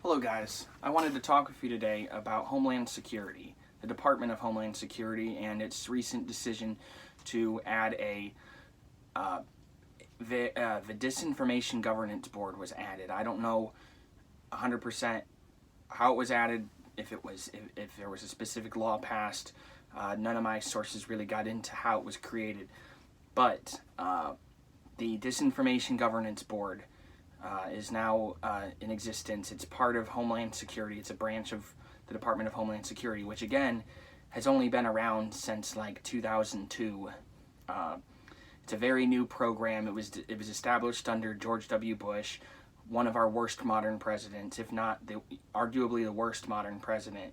Hello guys, I wanted to talk with you today about Homeland Security, the Department of Homeland Security, and its recent decision to add the Disinformation Governance Board was added. I don't know 100% how it was added, if there was a specific law passed. None of my sources really got into how it was created, but the Disinformation Governance Board is now in existence. It's part of Homeland Security. It's a branch of the Department of Homeland Security, which again has only been around since like 2002. It's a very new program. It was established under George W. Bush, one of our worst modern presidents, if not arguably the worst modern president.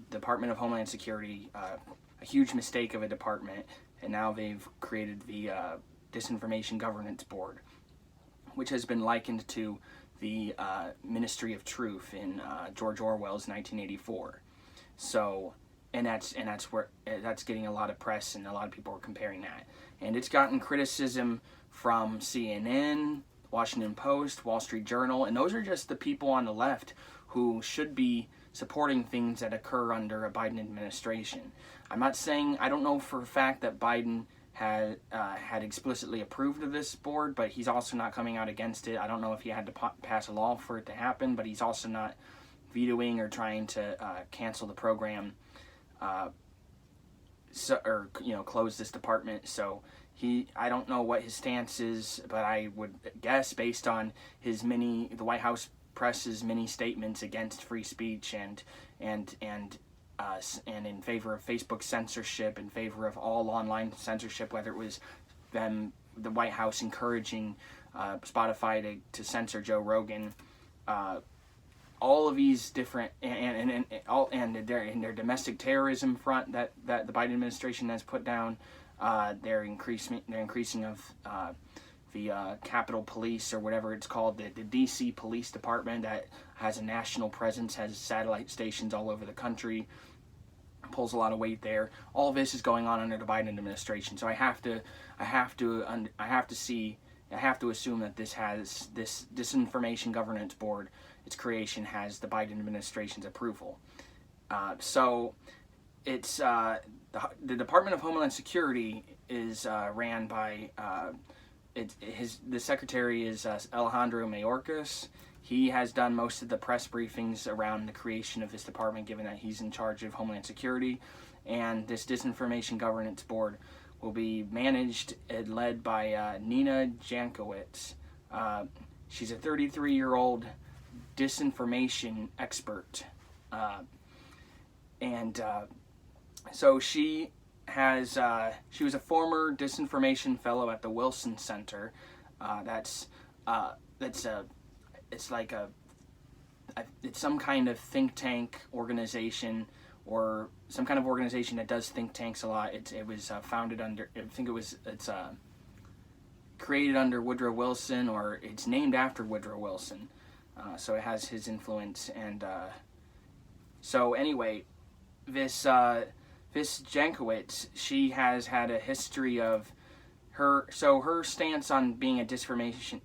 Department of Homeland Security, a huge mistake of a department, and now they've created the Disinformation Governance Board, which has been likened to the Ministry of Truth in George Orwell's 1984. So, and that's getting a lot of press, and a lot of people are comparing that. And it's gotten criticism from CNN, Washington Post, Wall Street Journal, and those are just the people on the left who should be supporting things that occur under a Biden administration. I'm not saying, I don't know for a fact that Biden had explicitly approved of this board, but he's also not coming out against it. I don't know if he had to pass a law for it to happen, but he's also not vetoing or trying to cancel the program, close this department. So I don't know what his stance is, but I would guess based on the White House press's many statements against free speech and in favor of Facebook censorship, in favor of all online censorship, whether it was the White House encouraging Spotify to censor Joe Rogan, all of these different and their domestic terrorism front that the Biden administration has put down, their increasing of the Capitol Police, or whatever it's called, the DC Police Department that has a national presence, has satellite stations all over the country, pulls a lot of weight there. All this is going on under the Biden administration, so I have to assume that this Disinformation Governance Board, its creation, has the Biden administration's approval. So it's the Department of Homeland Security is ran by the secretary is Alejandro Mayorkas. He has done most of the press briefings around the creation of this department, given that he's in charge of Homeland Security. And this Disinformation Governance Board will be managed and led by Nina Jankowicz. She's a 33-year-old disinformation expert. So she was a former disinformation fellow at the Wilson Center. It's some kind of think tank organization, or some kind of organization that does think tanks a lot. It was founded under, it's created under Woodrow Wilson, or it's named after Woodrow Wilson. So it has his influence, and so anyway, this Jankowicz, she has had a history of her stance on being a disinformation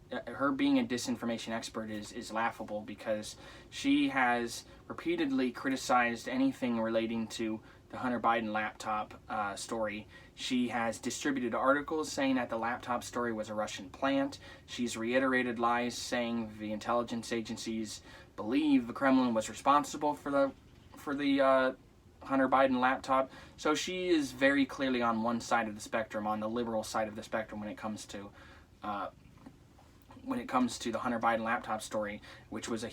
expert is laughable, because she has repeatedly criticized anything relating to the Hunter Biden laptop story. She has distributed articles saying that the laptop story was a Russian plant. She's reiterated lies saying the intelligence agencies believe the Kremlin was responsible for the Hunter Biden laptop. So she is very clearly on one side of the spectrum, on the liberal side of the spectrum, when it comes to the Hunter Biden laptop story, which was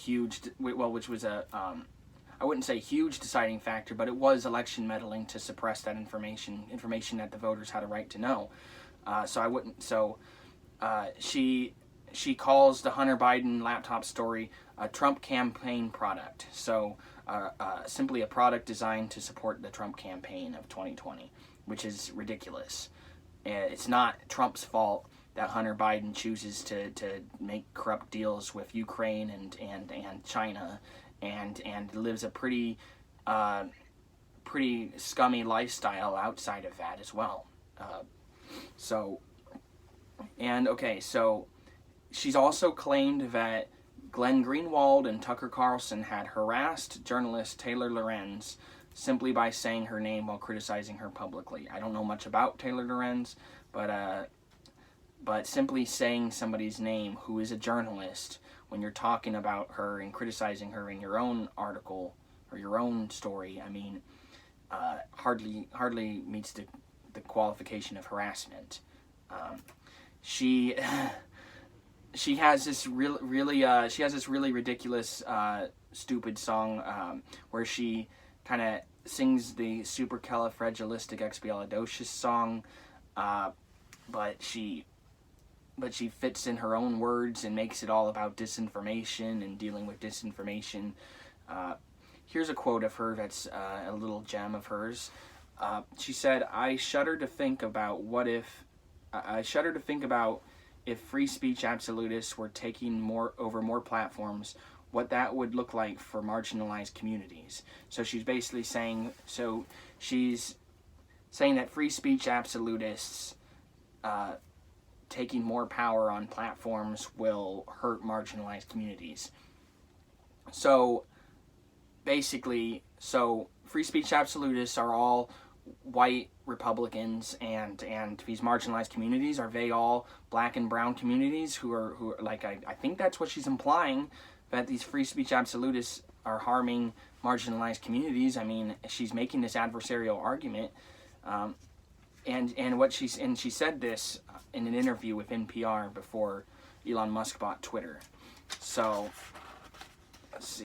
I wouldn't say huge deciding factor, but it was election meddling to suppress that information that the voters had a right to know. She calls the Hunter Biden laptop story a Trump campaign product. So simply a product designed to support the Trump campaign of 2020, which is ridiculous. It's not Trump's fault that Hunter Biden chooses to make corrupt deals with Ukraine and China, and lives a pretty scummy lifestyle outside of that as well. So she's also claimed that Glenn Greenwald and Tucker Carlson had harassed journalist Taylor Lorenz simply by saying her name while criticizing her publicly. I don't know much about Taylor Lorenz, but simply saying somebody's name who is a journalist when you're talking about her and criticizing her in your own article or your own story, I mean, hardly meets the qualification of harassment. She has this really ridiculous stupid song where she kind of sings the supercalifragilisticexpialidocious song, but she fits in her own words and makes it all about disinformation and dealing with disinformation. Here's a quote of her that's a little gem of hers. She said, I shudder to think about if free speech absolutists were taking over more platforms, what that would look like for marginalized communities. So she's basically saying, that free speech absolutists taking more power on platforms will hurt marginalized communities. So basically, free speech absolutists are all white Republicans, and these marginalized communities, are they all black and brown communities who are like, I think that's what she's implying, that these free speech absolutists are harming marginalized communities. I mean, she's making this adversarial argument, and she said this in an interview with NPR before Elon Musk bought Twitter. So let's see.